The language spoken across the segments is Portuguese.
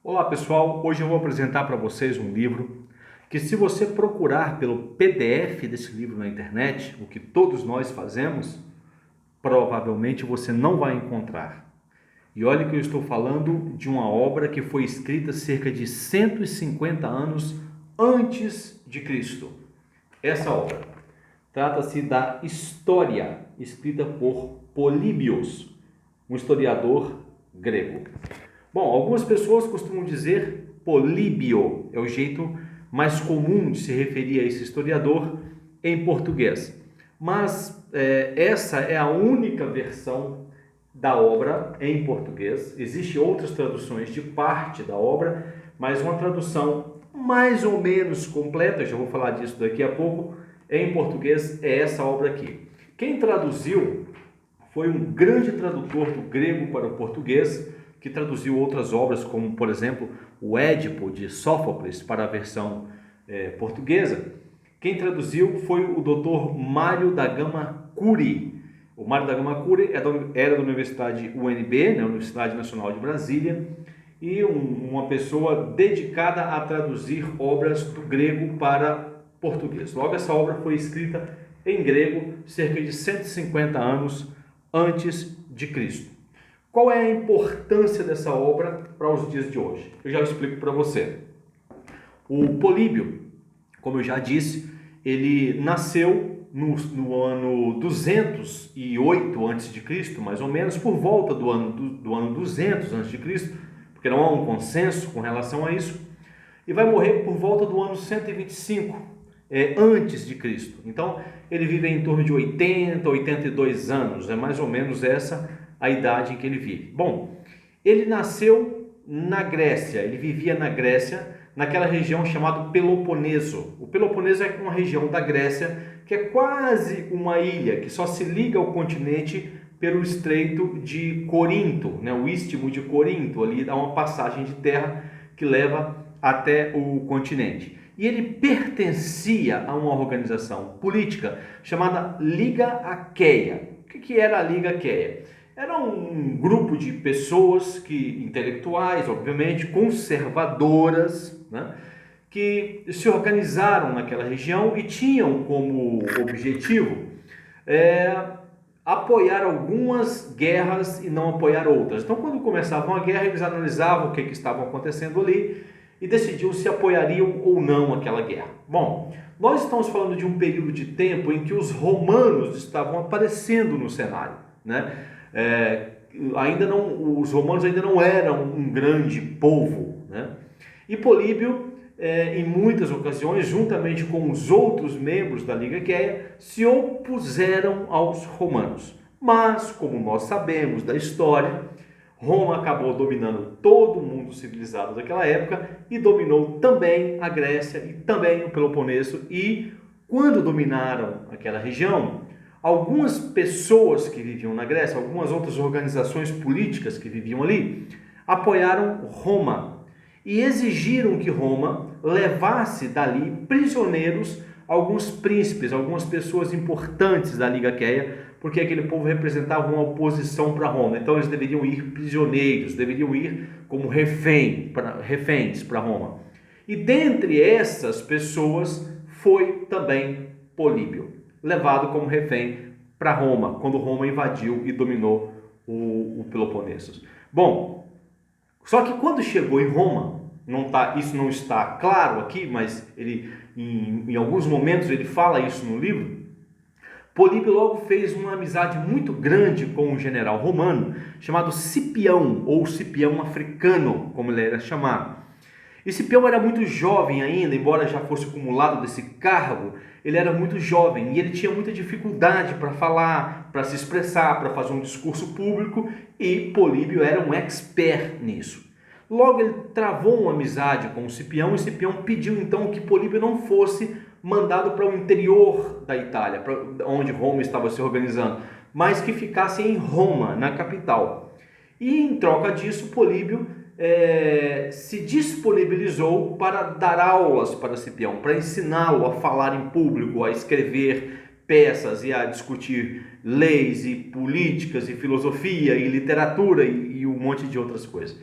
Olá pessoal, hoje eu vou apresentar para vocês um livro que, se você procurar pelo PDF desse livro na internet, o que todos nós fazemos, provavelmente você não vai encontrar. E olha que eu estou falando de uma obra que foi escrita cerca de 150 anos antes de Cristo. Essa obra trata-se da História, escrita por Políbios, um historiador grego. Bom, algumas pessoas costumam dizer Políbio, é o jeito mais comum de se referir a esse historiador em português. Mas essa é a única versão da obra em português. Existem outras traduções de parte da obra, mas uma tradução mais ou menos completa, já vou falar disso daqui a pouco, em português é essa obra aqui. Quem traduziu foi um grande tradutor do grego para o português, que traduziu outras obras, como, por exemplo, o Édipo, de Sófocles, para a versão portuguesa. Quem traduziu foi o Dr. Mário da Gama Cury. O Mário da Gama Cury era da Universidade UNB, né, Universidade Nacional de Brasília, e uma pessoa dedicada a traduzir obras do grego para português. Logo, essa obra foi escrita em grego cerca de 150 anos antes de Cristo. Qual é a importância dessa obra para os dias de hoje? Eu já explico para você. O Políbio, como eu já disse, ele nasceu no ano 208 a.C., mais ou menos, por volta do ano 200 a.C., porque não há um consenso com relação a isso, e vai morrer por volta do ano 125 antes de Cristo. Então, ele vive em torno de 80, 82 anos, é mais ou menos essa a idade em que ele vive. Bom, ele nasceu na Grécia, ele vivia na Grécia, naquela região chamada Peloponeso. O Peloponeso é uma região da Grécia que é quase uma ilha, que só se liga ao continente pelo Estreito de Corinto, né? O Istmo de Corinto, ali dá uma passagem de terra que leva até o continente. E ele pertencia a uma organização política chamada Liga Aqueia. O que era a Liga Aqueia? Era um grupo de pessoas intelectuais, obviamente, conservadoras, né, que se organizaram naquela região e tinham como objetivo apoiar algumas guerras e não apoiar outras. Então, quando começava uma guerra, eles analisavam o que estava acontecendo ali e decidiam se apoiariam ou não aquela guerra. Bom, nós estamos falando de um período de tempo em que os romanos estavam aparecendo no cenário, né? Os romanos ainda não eram um grande povo, né? E Políbio, em muitas ocasiões, juntamente com os outros membros da Liga Aqueia, se opuseram aos romanos. Mas, como nós sabemos da história, Roma acabou dominando todo o mundo civilizado daquela época e dominou também a Grécia e também o Peloponeso. E quando dominaram aquela região, algumas pessoas que viviam na Grécia, algumas outras organizações políticas que viviam ali, apoiaram Roma e exigiram que Roma levasse dali prisioneiros alguns príncipes, algumas pessoas importantes da Liga Aqueia, porque aquele povo representava uma oposição para Roma. Então eles deveriam ir prisioneiros, deveriam ir como reféns para Roma. E dentre essas pessoas foi também Políbio, levado como refém para Roma, quando Roma invadiu e dominou o Peloponeso. Bom, só que quando chegou em Roma, isso não está claro aqui, mas em alguns momentos ele fala isso no livro. Políbio logo fez uma amizade muito grande com um general romano chamado Cipião, ou Cipião africano, como ele era chamado. E Cipião era muito jovem ainda, embora já fosse acumulado desse cargo, ele era muito jovem e ele tinha muita dificuldade para falar, para se expressar, para fazer um discurso público, e Políbio era um expert nisso. Logo ele travou uma amizade com o Cipião e Cipião pediu então que Políbio não fosse mandado para o interior da Itália, para onde Roma estava se organizando, mas que ficasse em Roma, na capital. E em troca disso, Políbio se disponibilizou para dar aulas para Cipião, para ensiná-lo a falar em público, a escrever peças e a discutir leis e políticas e filosofia e literatura e um monte de outras coisas.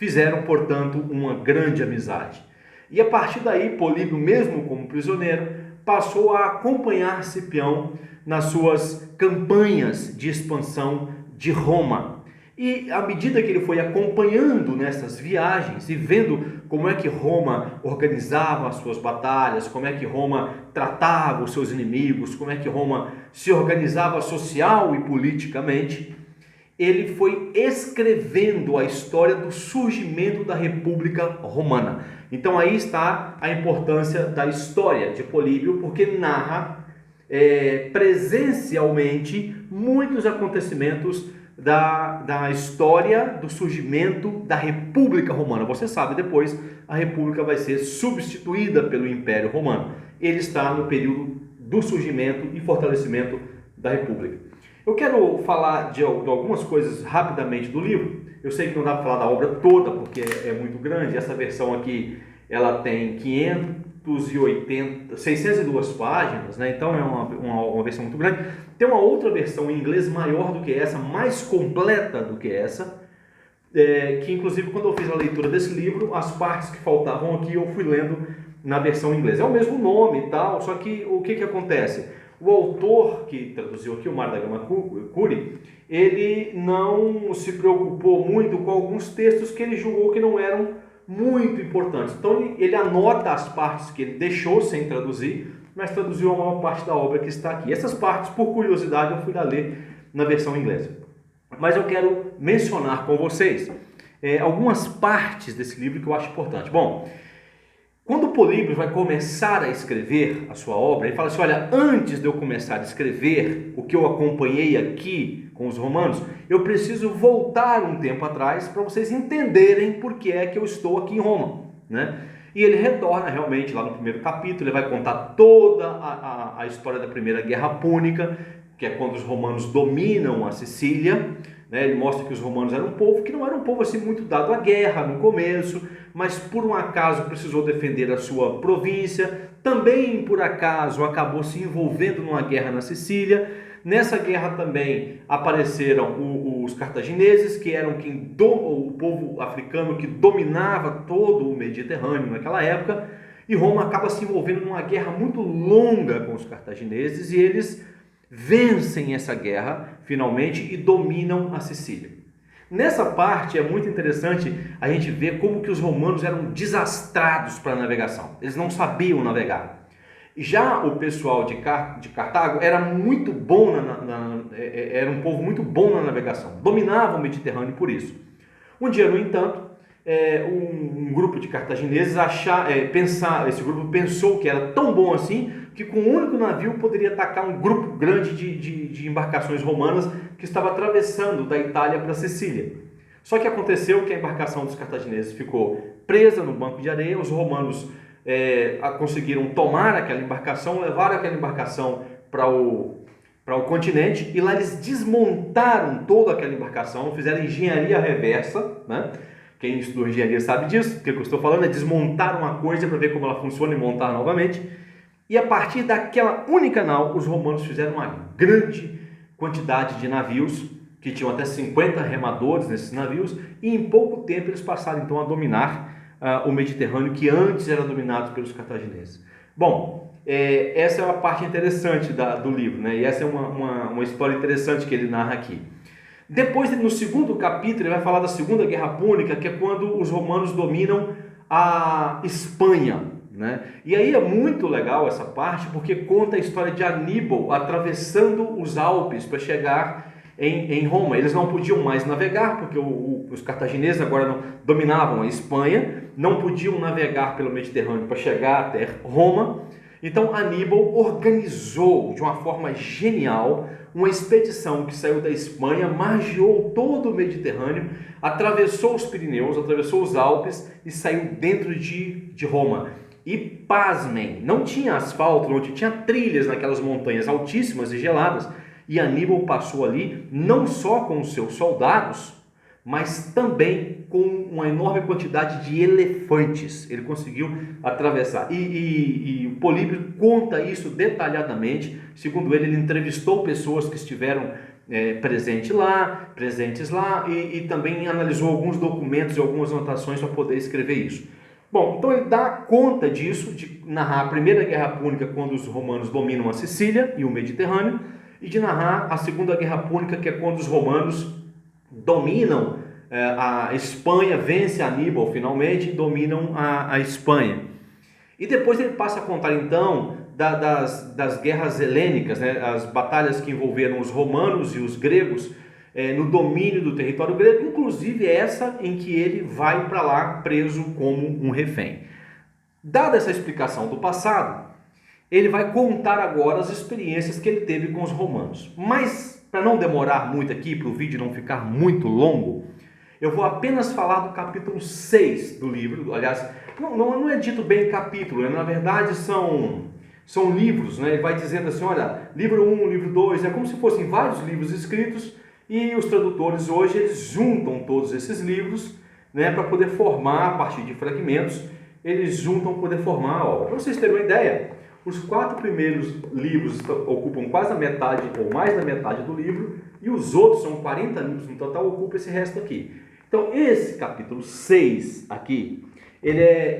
fizeram, portanto, uma grande amizade. E a partir daí, Políbio, mesmo como prisioneiro, passou a acompanhar Cipião nas suas campanhas de expansão de Roma. E à medida que ele foi acompanhando nessas viagens e vendo como é que Roma organizava as suas batalhas, como é que Roma tratava os seus inimigos, como é que Roma se organizava social e politicamente, ele foi escrevendo a história do surgimento da República Romana. Então aí está a importância da história de Políbio, porque narra presencialmente muitos acontecimentos da história do surgimento da República Romana. Você sabe, depois a República vai ser substituída pelo Império Romano. Ele está no período do surgimento e fortalecimento da República. Eu quero falar de algumas coisas rapidamente do livro. Eu sei que não dá para falar da obra toda, porque é muito grande. Essa versão aqui, ela tem 602 páginas, né? Então é uma versão muito grande. Tem uma outra versão em inglês maior do que essa, mais completa do que essa, que inclusive quando eu fiz a leitura desse livro, as partes que faltavam aqui eu fui lendo na versão inglesa. É o mesmo nome e tal, só que o que acontece? O autor que traduziu aqui, o Mário da Gama Cury, ele não se preocupou muito com alguns textos que ele julgou que não eram muito importantes. Então ele anota as partes que ele deixou sem traduzir, mas traduziu a maior parte da obra que está aqui. Essas partes, por curiosidade, eu fui lá ler na versão inglesa. Mas eu quero mencionar com vocês algumas partes desse livro que eu acho importante. Bom, quando Políbio vai começar a escrever a sua obra, ele fala assim, olha, antes de eu começar a escrever o que eu acompanhei aqui com os romanos, eu preciso voltar um tempo atrás para vocês entenderem por que é que eu estou aqui em Roma, né? E ele retorna realmente lá no primeiro capítulo, ele vai contar toda a história da Primeira Guerra Púnica, que é quando os romanos dominam a Sicília, né? Ele mostra que os romanos eram um povo que não era um povo assim muito dado à guerra no começo, mas por um acaso precisou defender a sua província, também por acaso acabou se envolvendo numa guerra na Sicília. Nessa guerra também apareceram os cartagineses, que eram o povo africano que dominava todo o Mediterrâneo naquela época, e Roma acaba se envolvendo numa guerra muito longa com os cartagineses, e eles vencem essa guerra finalmente e dominam a Sicília. Nessa parte é muito interessante a gente ver como que os romanos eram desastrados para a navegação. Eles não sabiam navegar. Já o pessoal de Cartago era muito bom, era um povo muito bom na navegação. Dominava o Mediterrâneo por isso. Um dia, no entanto, um grupo de cartagineses esse grupo pensou que era tão bom assim, que com um único navio poderia atacar um grupo grande de embarcações romanas que estava atravessando da Itália para a Sicília. Só que aconteceu que a embarcação dos cartagineses ficou presa no banco de areia, os romanos conseguiram tomar aquela embarcação, levaram aquela embarcação para o continente, e lá eles desmontaram toda aquela embarcação, fizeram engenharia reversa, né? Quem estudou engenharia sabe disso, o que eu estou falando é desmontar uma coisa para ver como ela funciona e montar novamente. E a partir daquela única nau, os romanos fizeram uma grande quantidade de navios, que tinham até 50 remadores nesses navios, e em pouco tempo eles passaram então a dominar o Mediterrâneo, que antes era dominado pelos cartagineses. Bom, essa é uma parte interessante do livro, né? E essa é uma história interessante que ele narra aqui. Depois, no segundo capítulo, ele vai falar da Segunda Guerra Púnica, que é quando os romanos dominam a Espanha, né? E aí é muito legal essa parte, porque conta a história de Aníbal atravessando os Alpes para chegar em Roma. Eles não podiam mais navegar, porque os cartagineses agora não dominavam a Espanha, não podiam navegar pelo Mediterrâneo para chegar até Roma. Então Aníbal organizou de uma forma genial uma expedição que saiu da Espanha, margeou todo o Mediterrâneo, atravessou os Pirineus, atravessou os Alpes e saiu dentro de Roma. E pasmem, não tinha asfalto, não tinha trilhas naquelas montanhas altíssimas e geladas. E Aníbal passou ali não só com os seus soldados, mas também com uma enorme quantidade de elefantes. Ele conseguiu atravessar. E o Políbio conta isso detalhadamente. Segundo ele entrevistou pessoas que estiveram presentes lá, e também analisou alguns documentos e algumas anotações para poder escrever isso. Bom, então ele dá conta disso, de narrar a Primeira Guerra Púnica, quando os romanos dominam a Sicília e o Mediterrâneo, e de narrar a Segunda Guerra Púnica, que é quando os romanos dominam a Espanha, vence Aníbal finalmente e dominam a Espanha. E depois ele passa a contar então das guerras helênicas, né, as batalhas que envolveram os romanos e os gregos no domínio do território grego, inclusive essa em que ele vai para lá preso como um refém. Dada essa explicação do passado, ele vai contar agora as experiências que ele teve com os romanos. Mas, para não demorar muito aqui, para o vídeo não ficar muito longo, eu vou apenas falar do capítulo 6 do livro. Aliás, não é dito bem capítulo, né? Na verdade são livros, né? Ele vai dizendo assim, olha, livro 1, livro 2, é como se fossem vários livros escritos, e os tradutores hoje eles juntam todos esses livros, né, para poder formar, a partir de fragmentos, eles juntam para poder formar a obra. Para vocês terem uma ideia, os 4 primeiros livros ocupam quase a metade ou mais da metade do livro, e os outros, são 40 livros no total, ocupam esse resto aqui. Então esse capítulo 6 aqui,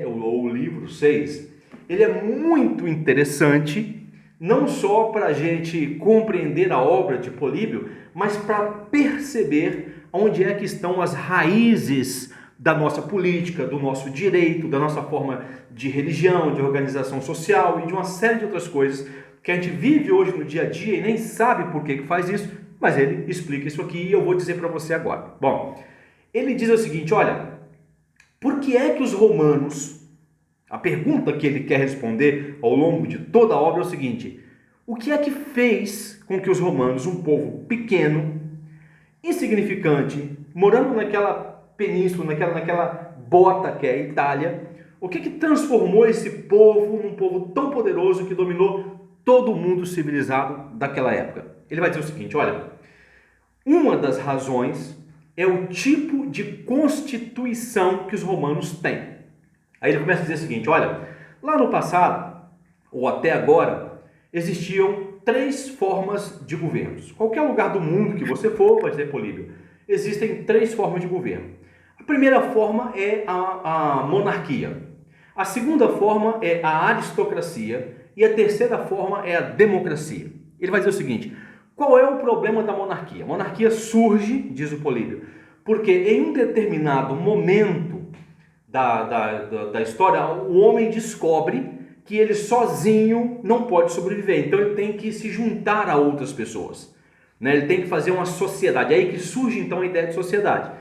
o livro 6, ele é muito interessante, não só para a gente compreender a obra de Políbio, mas para perceber onde é que estão as raízes da nossa política, do nosso direito, da nossa forma de religião, de organização social e de uma série de outras coisas que a gente vive hoje no dia a dia e nem sabe por que faz isso, mas ele explica isso aqui e eu vou dizer para você agora. Bom, ele diz o seguinte, olha, por que é que os romanos... A pergunta que ele quer responder ao longo de toda a obra é o seguinte: o que é que fez com que os romanos, um povo pequeno, insignificante, morando naquela península, naquela bota que é a Itália, o que transformou esse povo num povo tão poderoso que dominou todo o mundo civilizado daquela época? Ele vai dizer o seguinte, olha, uma das razões é o tipo de constituição que os romanos têm. Aí ele começa a dizer o seguinte, olha, lá no passado, ou até agora, existiam 3 formas de governos. Qualquer lugar do mundo que você for, vai dizer Políbio, existem 3 formas de governo. A primeira forma é a monarquia. A segunda forma é a aristocracia. E a terceira forma é a democracia. Ele vai dizer o seguinte, qual é o problema da monarquia? A monarquia surge, diz o Políbio, porque em um determinado momento da história, o homem descobre que ele sozinho não pode sobreviver, então ele tem que se juntar a outras pessoas, né? Ele tem que fazer uma sociedade, é aí que surge então a ideia de sociedade.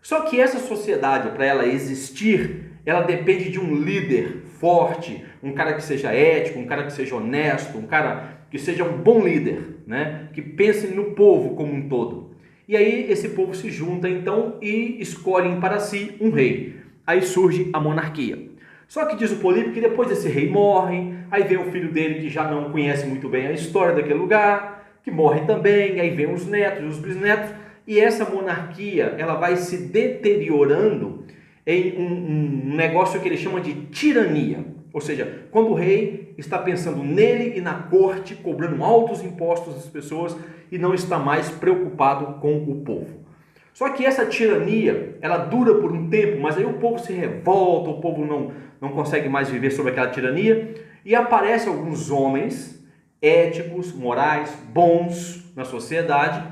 Só que essa sociedade, para ela existir, ela depende de um líder forte, um cara que seja ético, um cara que seja honesto, um cara que seja um bom líder, né? Que pense no povo como um todo. E aí esse povo se junta então e escolhem para si um rei. Aí surge a monarquia. Só que diz o Políbio que depois esse rei morre, aí vem o filho dele que já não conhece muito bem a história daquele lugar, que morre também, aí vem os netos, os bisnetos, e essa monarquia ela vai se deteriorando em um negócio que ele chama de tirania. Ou seja, quando o rei está pensando nele e na corte, cobrando altos impostos das pessoas e não está mais preocupado com o povo. Só que essa tirania, ela dura por um tempo, mas aí o povo se revolta, o povo não consegue mais viver sob aquela tirania, e aparecem alguns homens éticos, morais, bons na sociedade,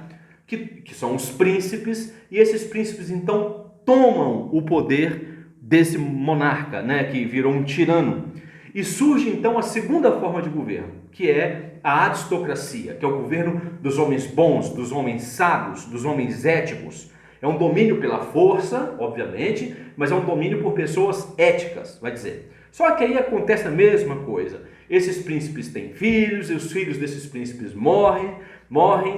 que são os príncipes, e esses príncipes então tomam o poder desse monarca, né, que virou um tirano. E surge então a segunda forma de governo, que é a aristocracia, que é o governo dos homens bons, dos homens sábios, dos homens éticos. É um domínio pela força, obviamente, mas é um domínio por pessoas éticas, vai dizer. Só que aí acontece a mesma coisa. Esses príncipes têm filhos, e os filhos desses príncipes morrem,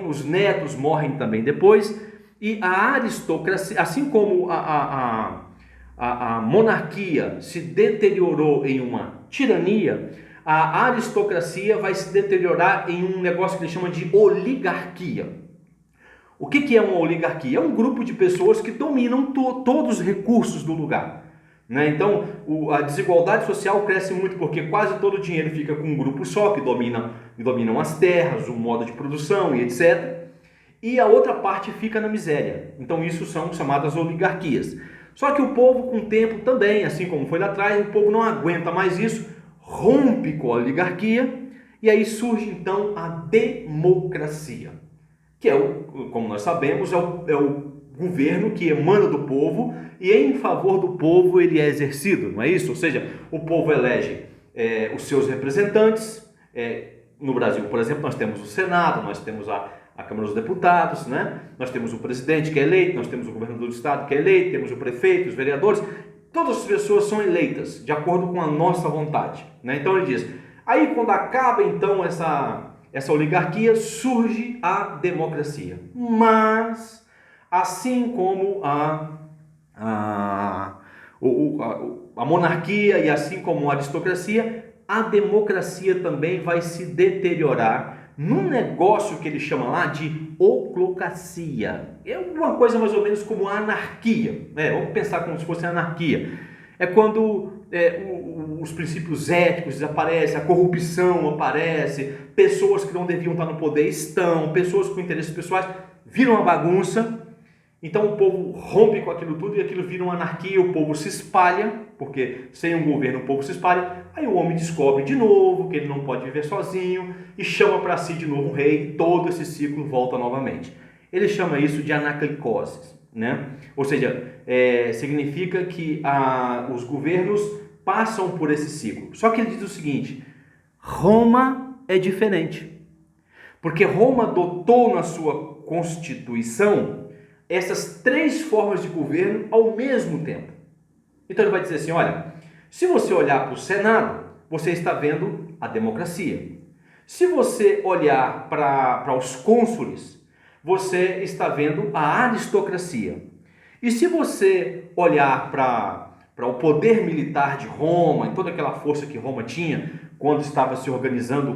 os netos morrem também depois, e a aristocracia, assim como a monarquia se deteriorou em uma tirania, a aristocracia vai se deteriorar em um negócio que ele chama de oligarquia. O que é uma oligarquia? É um grupo de pessoas que dominam todos os recursos do lugar, né? Então, a desigualdade social cresce muito porque quase todo o dinheiro fica com um grupo só, que dominam as terras, o modo de produção e etc. e a outra parte fica na miséria. Então isso são chamadas oligarquias. Só que o povo, com o tempo também, assim como foi lá atrás, o povo não aguenta mais isso, rompe com a oligarquia, e aí surge então a democracia, que é como nós sabemos, é o governo que emana do povo e em favor do povo ele é exercido, não é isso? Ou seja, o povo elege os seus representantes. No Brasil, por exemplo, nós temos o Senado, nós temos a Câmara dos Deputados, né? Nós temos o presidente que é eleito, nós temos o governador do estado que é eleito, temos o prefeito, os vereadores, todas as pessoas são eleitas de acordo com a nossa vontade, né? Então ele diz, aí quando acaba então essa oligarquia, surge a democracia. Mas, assim como a monarquia e assim como a aristocracia, a democracia também vai se deteriorar num negócio que ele chama lá de oclocracia. É uma coisa mais ou menos como a anarquia, né? Vamos pensar como se fosse anarquia. É quando os princípios éticos desaparecem, a corrupção aparece, pessoas que não deviam estar no poder estão, pessoas com interesses pessoais viram uma bagunça. Então o povo rompe com aquilo tudo e aquilo vira uma anarquia, o povo se espalha, porque sem um governo o povo se espalha, aí o homem descobre de novo que ele não pode viver sozinho e chama para si de novo um rei, e todo esse ciclo volta novamente. Ele chama isso de anaclicose, né? Ou seja, significa que os governos passam por esse ciclo. Só que ele diz o seguinte, Roma é diferente, porque Roma adotou na sua Constituição essas três formas de governo ao mesmo tempo. Então ele vai dizer assim, olha, se você olhar para o Senado, você está vendo a democracia. Se você olhar para os cônsules, você está vendo a aristocracia. E se você olhar para o poder militar de Roma e toda aquela força que Roma tinha quando estava se organizando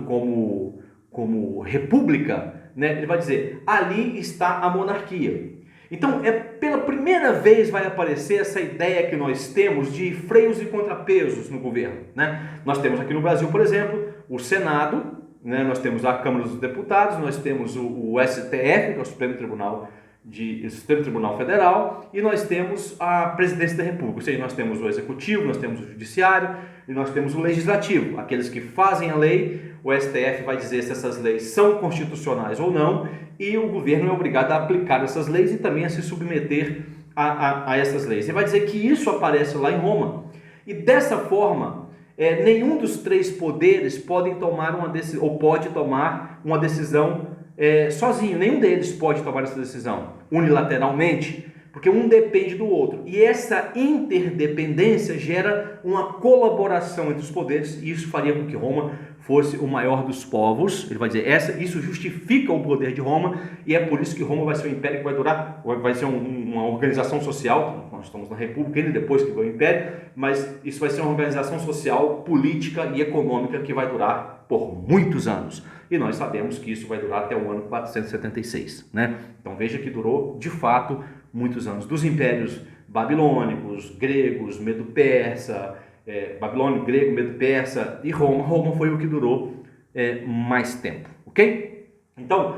como república, né, ele vai dizer, ali está a monarquia. Então, pela primeira vez vai aparecer essa ideia que nós temos de freios e contrapesos no governo, né? Nós temos aqui no Brasil, por exemplo, o Senado, né? Nós temos a Câmara dos Deputados, nós temos o STF, que é o Supremo Tribunal Federal, e nós temos a Presidência da República, ou seja, nós temos o Executivo, nós temos o Judiciário e nós temos o Legislativo, aqueles que fazem a lei. O STF vai dizer se essas leis são constitucionais ou não, e o governo é obrigado a aplicar essas leis e também a se submeter a essas leis. Ele vai dizer que isso aparece lá em Roma. E dessa forma, nenhum dos três poderes pode tomar uma decisão sozinho. Nenhum deles pode tomar essa decisão unilateralmente, porque um depende do outro. E essa interdependência gera uma colaboração entre os poderes, e isso faria com que Roma fosse o maior dos povos. Ele vai dizer, isso justifica o poder de Roma, e é por isso que Roma vai ser um império que vai durar, vai ser uma organização social. Nós estamos na República ainda depois que vai o império, mas isso vai ser uma organização social, política e econômica que vai durar por muitos anos. E nós sabemos que isso vai durar até o ano 476, né? Então veja que durou, de fato, muitos anos. Dos impérios babilônicos, gregos, medo-persa, babilônico, grego, medo-persa e Roma. Roma foi o que durou mais tempo, ok? Então,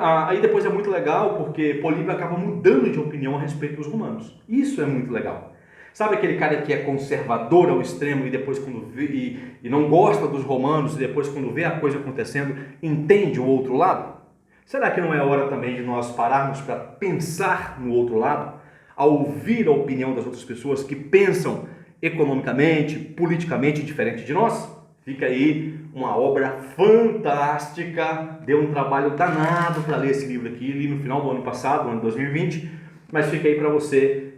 aí depois é muito legal, porque Políbio acaba mudando de opinião a respeito dos romanos. Isso é muito legal. Sabe aquele cara que é conservador ao extremo e depois quando vê, e não gosta dos romanos, e depois quando vê a coisa acontecendo, entende o outro lado? Será que não é hora também de nós pararmos para pensar no outro lado, a ouvir a opinião das outras pessoas que pensam economicamente, politicamente diferente de nós? Fica aí uma obra fantástica, deu um trabalho danado para ler esse livro aqui, li no final do ano passado, no ano 2020, mas fica aí para você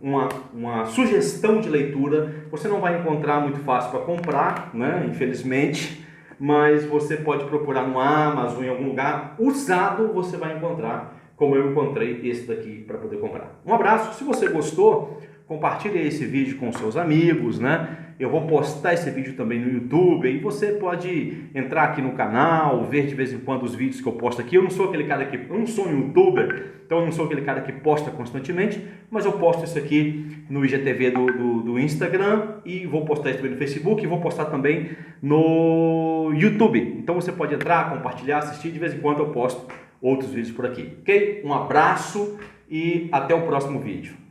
uma sugestão de leitura. Você não vai encontrar muito fácil para comprar, né? Infelizmente, mas você pode procurar no Amazon, em algum lugar usado, você vai encontrar, como eu encontrei esse daqui para poder comprar. Um abraço, se você gostou, compartilhe esse vídeo com seus amigos, né? Eu vou postar esse vídeo também no YouTube, e você pode entrar aqui no canal, ver de vez em quando os vídeos que eu posto aqui. Eu não sou aquele cara eu não sou um youtuber, então eu não sou aquele cara que posta constantemente, mas eu posto isso aqui no IGTV do Instagram, e vou postar isso também no Facebook, e vou postar também no YouTube. Então você pode entrar, compartilhar, assistir, de vez em quando eu posto outros vídeos por aqui, ok? Um abraço e até o próximo vídeo.